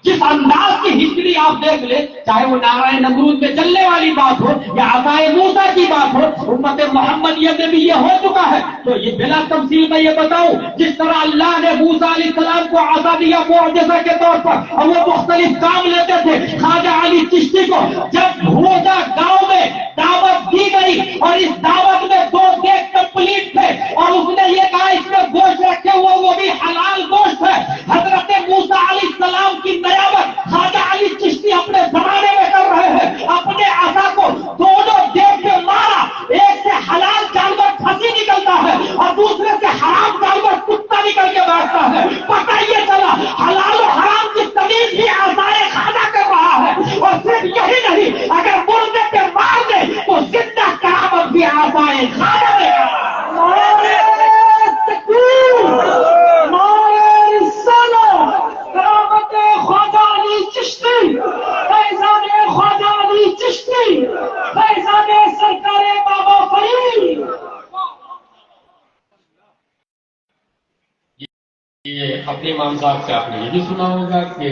جس انداز کی ہسٹری آپ دیکھ لیں، چاہے وہ نعرہ نمرود میں چلنے والی بات ہو یا عصائے موسیٰ کی بات ہو، امت محمدیہ میں بھی یہ ہو چکا ہے. تو یہ بلا تفصیل میں یہ بتاؤں، جس طرح اللہ نے موسیٰ علیہ السلام کو عصا دیا معجزہ کے طور پر اور وہ مختلف کام لیتے تھے، خواجہ علی چشتی کو جب بھوزا گاؤں میں دعوت دی گئی اور اس دعوت میں 2 دیگ کمپلیٹ تھے اور اس نے یہ کہا اس میں گوشت رکھے ہوئے وہ بھی حلال گوشت ہے. حضرت موسیٰ علیہ السلام کی خواجہ علی چشتی اپنے زمانے میں کر رہے ہیں. اپنے عصا کو دونوں دیکھ کے مارا، ایک سے حلال جانور پھنسی نکلتا ہے اور دوسرے سے حرام جانور کتا نکل کے بیٹھتا ہے. پتہ یہ چلا حلال و حرام کی تمیز بھی عصائے خواجہ کر رہا ہے. اور صرف یہی نہیں، اگر مردے پہ مار دے تو زندہ کرامت بھی عصائے خواجہ دے گا. خواجہ علی چشتی، فیضان خواجہ علی چشتی، فیضان سرکار بابا فرید. یہ اپنے امام صاحب سے آپ نے یہ بھی سنا ہوگا کہ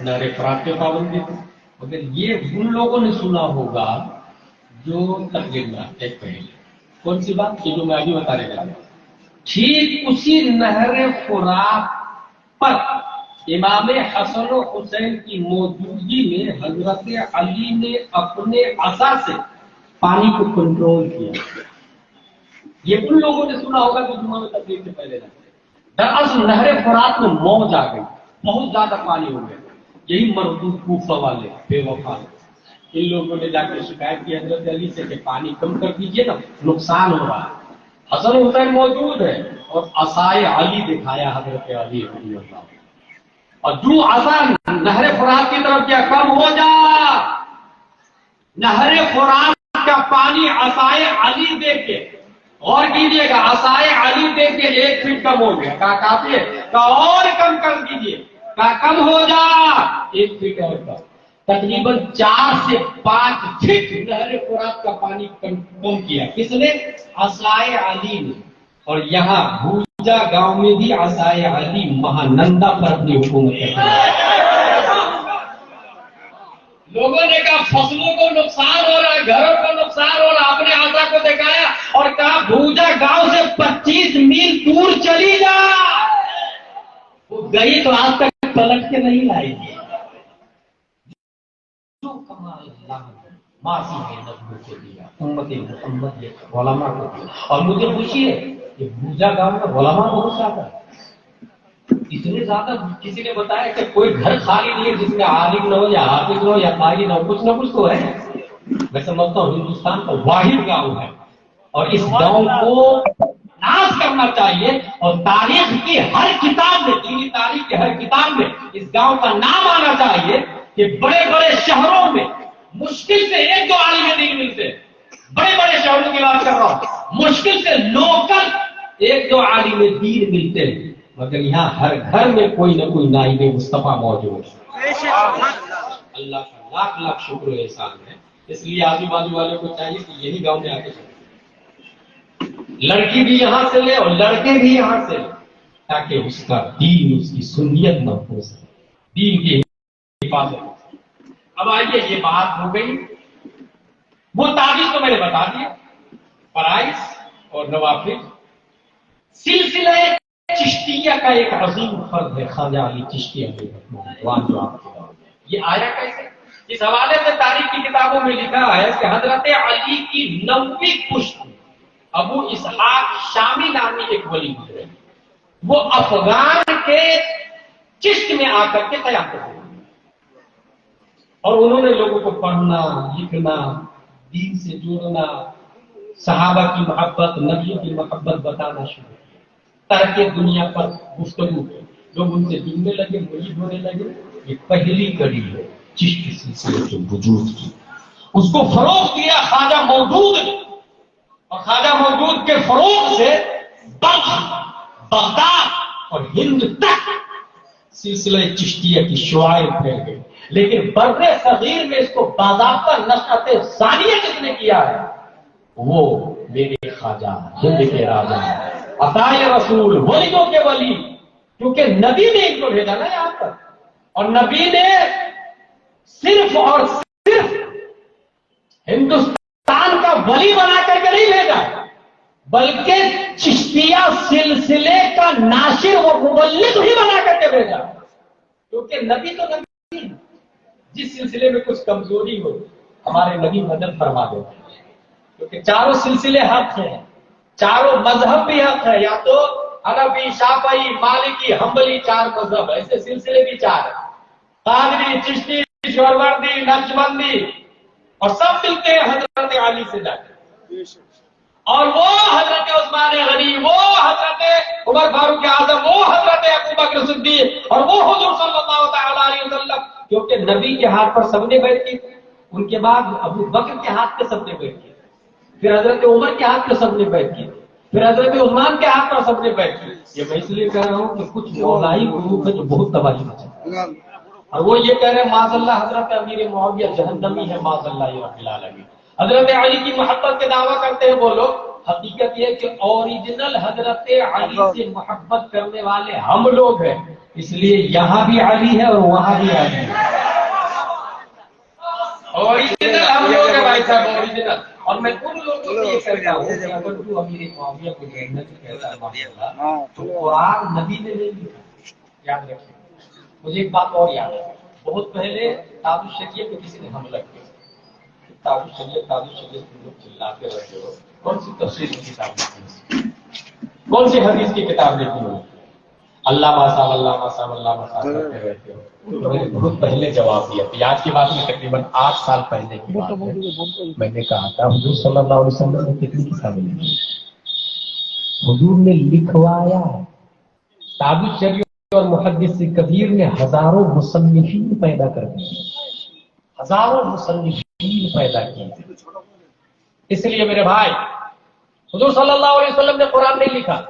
نعرے فرات کے پابندی تھے، مگر یہ ان لوگوں نے سنا ہوگا جو تقریر میں آتے پہلے. کون سی بات کہ جو میں ابھی بتا رہا ہوں؟ ٹھیک اسی نہر فرات پر امام حسن و حسین کی موجودگی میں حضرت علی نے اپنے عصا سے پانی کو کنٹرول کیا. یہ ان لوگوں نے سنا ہوگا جو جمعہ میں تقریر سے پہلے رہتے. دراصل نہر فرات میں موج آ گئی, بہت زیادہ پانی ہو گیا. یہی مردود کوفہ والے بے وفا ان لوگوں نے جا کے شکایت کی حضرت علی سے کہ پانی کم کر دیجیے نا, نقصان ہو رہا ہے. حسن حسین موجود ہے اور عصائے علی دکھایا حضرت علی رضی اللہ, اور جو عصا نہر فرات کی طرف کیا کم ہو جا, نہر فرات کا پانی عصائے علی دے کے, اور کیجیے گا عصائے علی دے کے 1 فٹ کم ہو گیا. کہا کافی ہے, کہا اور کم کر دیجیے. کہا کم ہو جا 1 فٹ اور کم, تقریباً 4 سے 5 فٹ نہر فرات کا پانی کم کیا. کس نے؟ عصائے علی نے. اور یہاں بھوجا گاؤں میں بھی عصائے علی مہانندا پر اپنی حکومت کرتے. لوگوں نے کہا فصلوں کو نقصان ہو رہا ہے, گھروں کو نقصان ہو رہا ہے, اپنے عصا کو دکھایا اور کہا بھوجا گاؤں سے 25 میل دور چلی جا. وہ گئی تو آج تک پلٹ کے نہیں لائی گی. جو کمال اللہ نے ماضی میں نبیوں کو دیا, امت محمد یہ علماء کو دیا. اور مجھے خوشی ہے کہ بھوجا گاؤں میں علماء بہت زیادہ ہے. اتنے زیادہ کسی نے بتایا کہ کوئی گھر خالی نہیں ہے جس میں عالم نہ ہو یا حافظ نہ ہو یا قاری نہ ہو, کچھ نہ کچھ تو ہے. میں سمجھتا ہوں ہندوستان کا واحد گاؤں ہے, اور اس گاؤں کو ناز کرنا چاہیے. اور تاریخ کی ہر کتاب میں, دینی تاریخ کی ہر کتاب میں اس گاؤں کا نام آنا چاہیے کہ بڑے بڑے شہروں میں مشکل سے 1-2 عالم دین ملتے. بڑے بڑے شہروں کی بات کر رہا ہوں, مشکل سے لوکل 1-2 عالم دین ملتے ہیں, مگر یہاں ہر گھر میں کوئی نہ کوئی نائب مصطفیٰ موجود ہے. اللہ کا لاکھ لاکھ شکر و احسان ہے. اس لیے آجو بازو والوں کو چاہیے کہ یہی گاؤں میں آ کے لڑکی بھی یہاں سے لے اور لڑکے بھی یہاں سے لے, تاکہ اس کا دین, اس کی سنیت نہ ہو سکے, دین کی حفاظت ہو سکے. اب آئیے, یہ بات ہو گئی. وہ تعویذ تو میں نے بتا دیا, فرائض اور نوافل. سلسلہ چشتیہ کا ایک عظیم فرد ہے خواجہ علی چشتی علیہ الرحمۃ. جو آپ کے یہ آیا کیسے؟ اس حوالے سے تاریخ کی کتابوں میں لکھا ہے کہ حضرت علی کی 90 پشت ابو اسحاق شامی نامی ایک ولی گزرے. وہ افغان کے چشت میں آ کر کے قیام کرتے ہیں, اور انہوں نے لوگوں کو پڑھنا, لکھنا, دین سے جوڑنا, صحابہ کی محبت, نبیوں کی محبت بتانا شروع کیا. ترک دنیا پر گفتگو کی, لوگ ان سے جڑنے لگے, مرید ہونے لگے. یہ پہلی کڑی ہے چشتی سلسلے کے وجود کی. اس کو فروغ دیا خواجہ مودود نے, اور خواجہ مودود کے فروغ سے بلخ, بغداد اور ہند تک سلسلہ چشتیہ کی شعائیں پھیل گئی. لیکن بر صغیر میں اس کو باضابطہ نشأت ثانیہ جس نے کیا ہے وہ میرے خواجہ ہند کے راجا عطائے رسول, ولیوں کے ولی, کیونکہ نبی نے ان کو بھیجا نا یہاں پر. اور نبی نے صرف اور صرف ہندوستان کا ولی بنا کر کے نہیں بھیجا, بلکہ چشتیہ سلسلے کا ناشر اور مبلغ بھی بنا کر کے بھیجا. کیونکہ نبی تو نبی, جس سلسلے میں کچھ کمزوری ہو ہمارے نبی مدد فرما دیتے ہیں. کیونکہ چاروں سلسلے حق ہیں, چاروں مذہب بھی حق ہے. یا تو حنفی, شافعی, مالکی, حنبلی, 4 مذہب, ایسے سلسلے بھی 4 ہیں. قادری, چشتی, شوروردی, نقشبندی, اور سب ملتے ہیں حضرت علی سے جا کے. اور وہ حضرت عثمان غنی, وہ حضرت عمر فاروق اعظم, وہ حضرت ابو بکر صدیق, اور وہ حضور صلی اللہ تعالی علیہ وسلم. کیونکہ نبی کے ہاتھ پر سب نے بیعت کی, ان کے بعد ابو بکر کے ہاتھ پہ سب نے بیعت کی, پھر حضرت عمر کے ہاتھ پہ سب نے بیعت کی, پھر حضرت عثمان کے ہاتھ پر سب نے بیعت کی. یہ میں اس لیے کہہ رہا ہوں کہ کچھ مولائی گروپ ہے جو بہت تباہی مچا, اور وہ یہ کہہ رہے ہیں معاذ اللہ حضرت امیر معاویہ جہنمی ہے, معاذ اللہ رب العالمین. حضرت علی کی محبت کے دعویٰ کرتے ہیں وہ لوگ. حقیقت یہ کہ اوریجنل حضرت علی سے محبت کرنے والے ہم لوگ ہیں, اس لیے یہاں بھی علی ہے اور وہاں بھی علی ہے. اوریجنل ہم لوگ ہیں بھائی صاحب اوریجنل. اور میں ان لوگوں سے یہ کہتا ہوں کہ اگر تو امیر معاویہ کو جنت کہتا ہے تو قرآن نبی نے نہیں لکھا. یاد رکھیے. مجھے ایک بات اور یاد ہے. بہت پہلے تاج الشریعہ کو کسی نے حملہ کیا. تاج الشریعہ تم لوگ چلاتے رہتے ہو. کون سی تفسیر کی کتاب لکھی؟ کون سی حدیث کی کتاب لکھی ہو؟ اللہ صاحب اللہ صاحب اللہ صاحب کرتے رہتے ہو. تو میں نے بہت پہلے جواب دیا تھا. آج کی بات میں تقریباً 8 سال پہلے کی بات ہے. میں نے کہا تھا حضور صلی اللہ علیہ وسلم نے کتنی کتابیں لکھی؟ حضور نے لکھوایا. تاج الشریعہ اور محدث کبیر نے ہزاروں مصنفین پیدا کر دیے. ہزاروں مصنفین پیدا کیے. اس لیے میرے بھائی حضور صلی اللہ علیہ وسلم نے قرآن نہیں لکھا.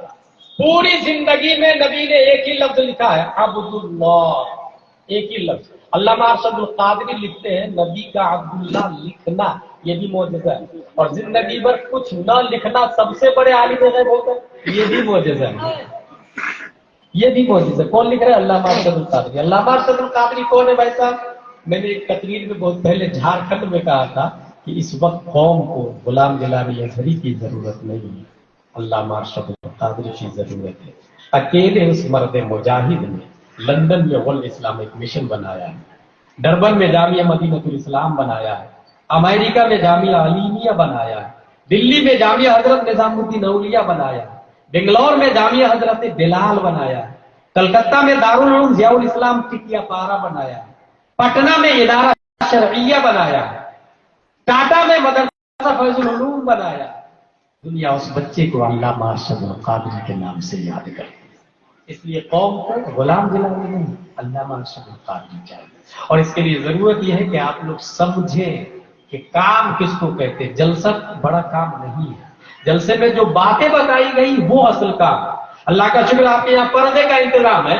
پوری زندگی میں نبی نے ایک ہی لفظ لکھا ہے, عبد اللہ. ایک ہی لفظ. علامہ ارشد القادری لکھتے ہیں نبی کا عبداللہ لکھنا یہ بھی معجزہ ہے, اور زندگی بھر کچھ نہ لکھنا سب سے بڑے عالم غیب ہوتا ہے. یہ بھی معجزہ ہے. یہ بھی معجزہ. کون لکھ رہا ہے؟ علامہ ارشد القادری. علامہ ارشد القادری کون ہے بھائی صاحب؟ میں نے ایک تقریر میں بہت پہلے جھارکھنڈ میں کہا تھا کہ اس وقت قوم کو غلام جلالی اظہری کی ضرورت نہیں ہے, علامہ ارشد القادری کی ضرورت ہے. اکیلے اس مرد مجاہد نے لندن میں غل اسلامک مشن بنایا ہے, ڈربن میں جامعہ مدینۃ الاسلام بنایا ہے, امریکہ میں جامعہ علیمیہ بنایا ہے, دلی میں جامعہ حضرت نظام الدین اولیاء بنایا ہے, بنگلور میں جامعہ حضرت بلال بنایا ہے, کلکتہ میں دارالعلوم ضیاء الاسلام ٹکیا پارا بنایا ہے, پٹنہ میں ادارہ شرعیہ بنایا ہے, ٹاٹا میں مدرسہ فیض العلوم بنایا. دنیا اس بچے کو علامہ ارشد القادری کے نام سے یاد کرتی ہے. اس لیے قوم کو غلام جلالی نہیں, علامہ ارشد القادری چاہیے. اور اس کے لیے ضرورت یہ ہے کہ آپ لوگ سمجھیں کہ کام کس کو کہتے ہیں. جلسہ بڑا کام نہیں ہے. جلسے میں جو باتیں بتائی گئی وہ اصل کام. اللہ کا شکر آپ کے یہاں پردے کا انتظام ہے.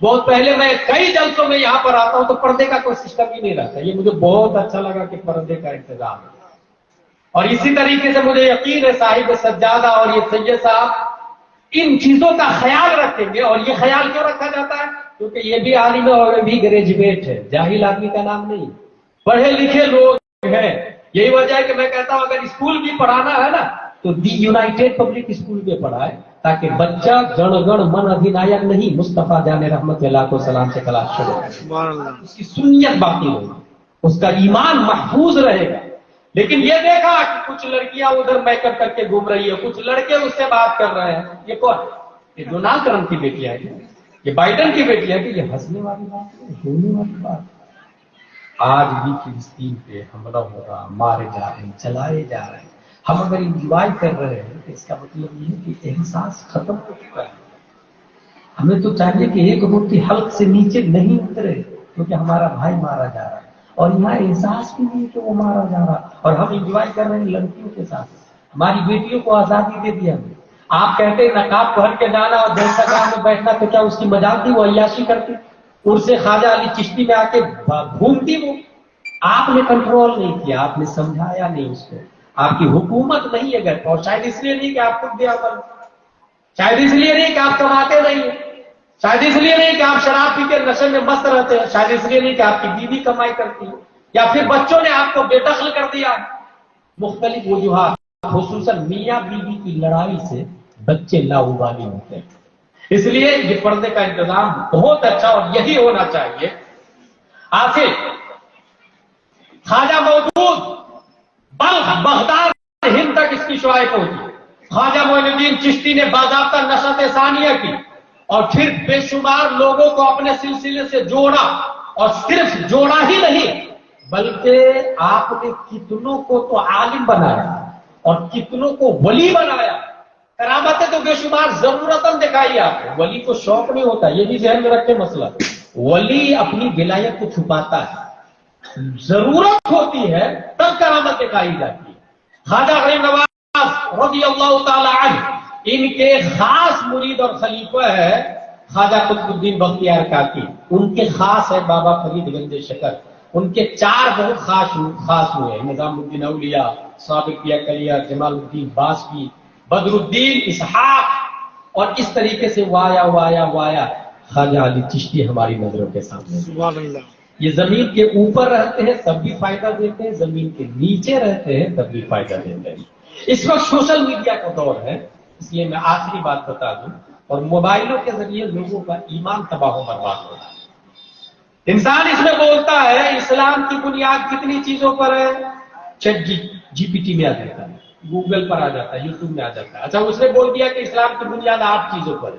بہت پہلے میں کئی جلسوں میں یہاں پر آتا ہوں تو پردے کا کوئی سسٹم ہی نہیں رہتا. یہ مجھے بہت اچھا لگا کہ پردے کا انتظام ہے. اور اسی طریقے سے مجھے یقین ہے صاحب سجادہ اور یہ سید صاحب ان چیزوں کا خیال رکھیں گے. اور یہ خیال کیوں رکھا جاتا ہے؟ کیونکہ یہ بھی عالم اور بھی گریجویٹ ہے, جاہل آدمی کا نام نہیں, پڑھے لکھے لوگ ہیں. یہی وجہ ہے کہ میں کہتا ہوں اگر اسکول بھی پڑھانا ہے نا تو دی یونائٹیڈ پبلک اسکول میں پڑھائے, تاکہ بچہ گن گن من ادھینایک نہیں مصطفیٰ جان رحمت اللہ کو سلام سے کلاس شروع ہو, اس کی سنیت باقی ہوگی, اس کا ایمان محفوظ رہے گا. لیکن یہ دیکھا کہ کچھ لڑکیاں ادھر میک اپ کر کے گھوم رہی ہے, کچھ لڑکے اس سے بات کر رہے ہیں. یہ کون؟ یہ ڈونالڈ ٹرمپ کی بیٹی ہے, یہ بائیڈن کی بیٹی ہے. کہ یہ ہنسنے والی بات ہے, رونے والی بات. آج بھی فلسطین پہ حملہ ہو رہا, مارے جا رہے ہیں, چلائے جا رہے ہیں. ہم اگر انجوائے کر رہے ہیں تو اس کا مطلب یہ ہے کہ احساس ختم ہو چکا ہے. ہمیں تو چاہیے کہ ایک روٹی حلق سے نیچے نہیں اترے, کیونکہ ہمارا بھائی مارا جا رہا ہے. اور یہاں احساس بھی نہیں کہ وہ مارا جا رہا, اور ہم انجوائے کر رہے ہیں لڑکیوں کے ساتھ. ہماری بیٹیوں کو آزادی دے دیا. آپ کہتے ہیں نقاب پہن کے جانا اور جلسہ گاہ میں بیٹھنا, تو کیا اس کی مذاق تھی؟ وہ عیاشی کرتی, ان سے خواجہ علی چشتی میں آ کے گھومتی. وہ آپ نے کنٹرول نہیں کیا, آپ نے سمجھایا نہیں اس کو. آپ کی حکومت نہیں ہے گھر پر, اور شاید اس لیے نہیں کہ آپ خود دیا پر, شاید اس لیے نہیں کہ آپ کماتے نہیں ہیں, شاید اس لیے نہیں کہ آپ شراب پی کے نشے میں مست رہتے ہیں, شاید اس لیے نہیں کہ آپ کی بیوی کمائی کرتی ہے, یا پھر بچوں نے آپ کو بے دخل کر دیا. مختلف وجوہات, خصوصاً میاں بیوی کی لڑائی سے بچے لاابالی ہوتے ہیں. اس لیے یہ پردے کا انتظام بہت اچھا اور یہی ہونا چاہیے. آخر خواجہ موجود بلخ بغداد ہند تک اس کی شعائیں پہنچی. خواجہ معین الدین چشتی نے باضابطہ نشاط ثانیہ کی, اور پھر بے شمار لوگوں کو اپنے سلسلے سے جوڑا. اور صرف جوڑا ہی نہیں بلکہ آپ نے کتنوں کو تو عالم بنایا اور کتنوں کو ولی بنایا. کرامتیں تو بے شمار ضرورتاً دکھائی آپ کو. ولی کو شوق نہیں ہوتا, یہ بھی ذہن میں رکھے مسئلہ. ولی اپنی ولایت کو چھپاتا ہے, ضرورت ہوتی ہے تب کرامت دکھائی جاتی ہے. خواجہ غریب نواز رضی اللہ تعالی عنہ, ان کے خاص مرید اور خلیفہ ہے خواجہ قطب الدین بختیار کاکی. ان کے خاص ہے بابا فرید گنج شکر. ان کے 4 بہت خاص ہوئے, نظام الدین اولیاء, ثابت کیا کلیا, جمال الدین باسکی, بدر الدین اسحاق, اور اس طریقے سے وایا خواجہ علی چشتی ہماری نظروں کے سامنے. یہ زمین کے اوپر رہتے ہیں تب بھی فائدہ دیتے ہیں, زمین کے نیچے رہتے ہیں تب بھی فائدہ دیتے ہیں. اس وقت سوشل میڈیا کا دور ہے, اس لیے میں آخری بات بتا دوں, اور موبائلوں کے ذریعے لوگوں کا ایمان تباہ و برباد ہو رہا ہے. انسان اس میں بولتا ہے اسلام کی بنیاد کتنی چیزوں پر ہے, چیٹ جی پی ٹی میں آ جاتا ہے, گوگل پر آ جاتا ہے, یوٹیوب میں آ جاتا ہے. اچھا اس نے بول دیا کہ اسلام کی بنیاد 8 چیزوں پر ہے,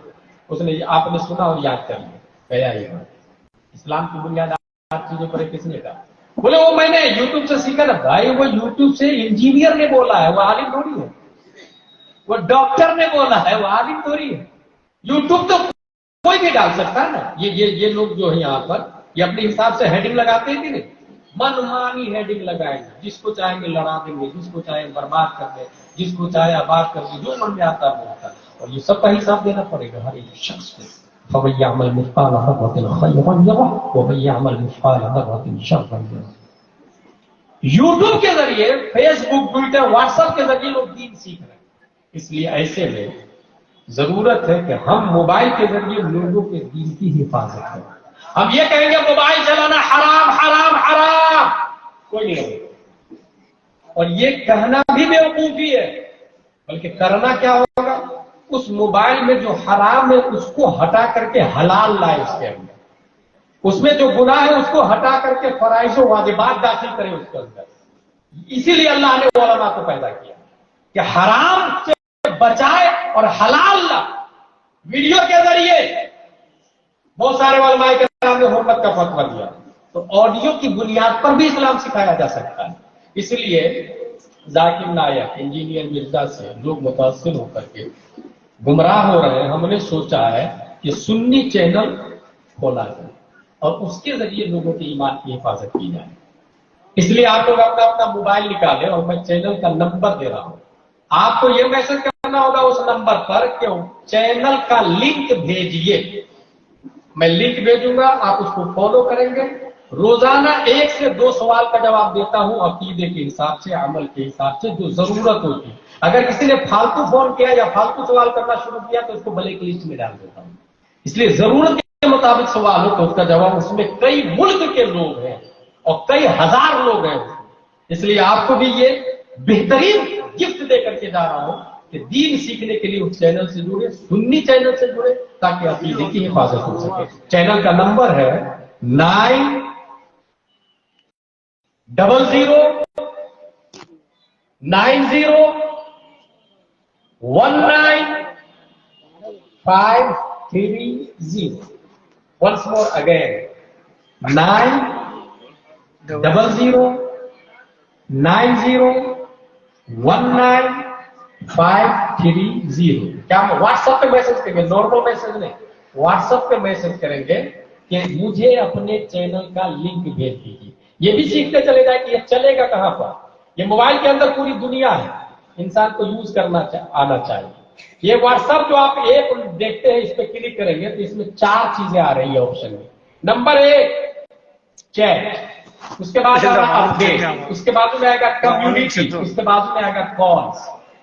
اس نے آپ نے سنا اور یاد کر لیا, گیا یہ اسلام کی بنیاد 8 چیزوں پر ہے, کس نے کہا؟ بولے وہ میں نے یوٹیوب سے سیکھا نا. بھائی وہ یوٹیوب سے انجینئر نے بولا ہے, وہ عالم تھوڑی ہے. وہ ڈاکٹر نے بولا ہے, وہ عالم تھوڑی ہے. یوٹیوب تو کوئی بھی ڈال سکتا ہے نا. یہ لوگ جو ہیں یہاں پر یہ اپنے حساب سے ہیڈنگ لگاتے ہیں کہ نہیں, منمانی ہیڈنگ لگائیں گے, جس کو چاہیں گے لڑا دیں گے, جس کو چاہیں برباد کر دیں, جس کو چاہے آباد کر دیں, جو من میں آتا ہے بولتا ہے. اور یہ سب کا حساب دینا پڑے گا ہر ایک شخص کو. فَمَن يَعْمَلْ مِثْقَالَ ذَرَّةٍ خَيْرًا يَرَهُ وَمَن يَعْمَلْ مِثْقَالَ ذَرَّةٍ شَرًّا يَرَهُ. یوٹیوب کے ذریعے, فیس بک, ٹویٹر, واٹس ایپ کے ذریعے لوگ دین سیکھ رہے ہیں. اس لیے ایسے میں ضرورت ہے کہ ہم موبائل کے ذریعے لوگوں کے دین کی حفاظت کریں. ہم یہ کہیں گے موبائل چلانا حرام حرام حرام, کوئی نہیں ہوگا. اور یہ کہنا بھی بیوقوفی ہے, بلکہ کرنا کیا ہوگا, اس موبائل میں جو حرام ہے اس کو ہٹا کر کے حلال لائے اس کے اندر, اس میں جو گناہ ہے اس کو ہٹا کر کے فرائض و واجبات داخل کرے اس کے اندر. اسی لیے اللہ نے علماء کو پیدا کیا کہ حرام سے بچائے اور حلال لا. ویڈیو کے ذریعے بہت سارے علماء کرام نے حرمت کا فتویٰ دیا, تو آڈیو کی بنیاد پر بھی اسلام سکھایا جا سکتا ہے. اس لیے ذاکر نائک, انجینئر مرزا سے لوگ متاثر ہو کر کے گمراہ ہو رہے ہیں. ہم نے سوچا ہے کہ سنی چینل کھولا جائے اور اس کے ذریعے لوگوں کے ایمان کی حفاظت کی جائے. اس لیے آپ لوگ اپنا اپنا موبائل نکالیں اور میں چینل کا نمبر دے رہا ہوں. آپ کو یہ میسج کرنا ہوگا اس نمبر پر کہ چینل کا لنک بھیجیے. میں لنک بھیجوں گا, آپ اس کو فالو کریں گے. روزانہ 1 سے 2 سوال کا جواب دیتا ہوں, عقیدے کے حساب سے, عمل کے حساب سے, جو ضرورت ہوتی ہے. اگر کسی نے فالتو فون کیا یا فالتو سوال کرنا شروع کیا تو اس کو بلیک لسٹ میں ڈال دیتا ہوں. اس لیے ضرورت کے مطابق سوال ہو تو اس کا جواب, اس میں کئی ملک کے لوگ ہیں اور کئی ہزار لوگ ہیں. اس لیے آپ کو بھی یہ بہترین گفٹ دے کر کے جا رہا ہوں کہ دین سیکھنے کے لیے اس چینل سے جڑے, سنی چینل سے جڑے, تاکہ عقیدے کی حفاظت ہو سکے. چینل کا نمبر ہے 9000195030. Once more again, 9000195030. کیا ہم واٹس ایپ پہ میسج کریں گے, نارمل میسج نہیں, واٹس ایپ پہ میسج کریں گے کہ مجھے اپنے چینل کا لنک بھیج دیجیے. یہ بھی سیکھتے چلے جائے کہ یہ چلے گا کہاں پر. یہ موبائل کے اندر پوری دنیا ہے, انسان کو یوز کرنا آنا چاہیے. یہ واٹس ایپ جو آپ ایپ دیکھتے ہیں اس پہ کلک کریں گے تو اس میں 4 چیزیں آ رہی ہے آپشن میں. نمبر 1 چیٹ, اس کے بعد اپڈیٹ, اس کے بعد میں آئے گا کمیونٹی, اس کے بعد میں آئے گا کالس.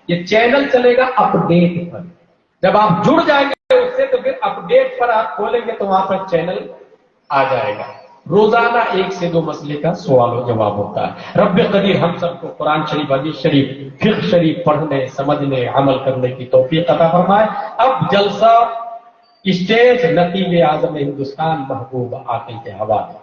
یہ چینل چلے گا اپڈیٹ پر. جب آپ جڑ جائیں گے اس سے تو پھر اپڈیٹ پر آپ کھولیں گے تو وہاں پر چینل آ جائے گا. روزانہ 1 سے 2 مسئلے کا سوال و جواب ہوتا ہے. رب قدیر ہم سب کو قرآن شریف, حدیث شریف, فقہ شریف پڑھنے, سمجھنے, عمل کرنے کی توفیق عطا فرمائے. اب جلسہ اسٹیج نقیب اعظم ہندوستان محبوب عاقل کے حوالے.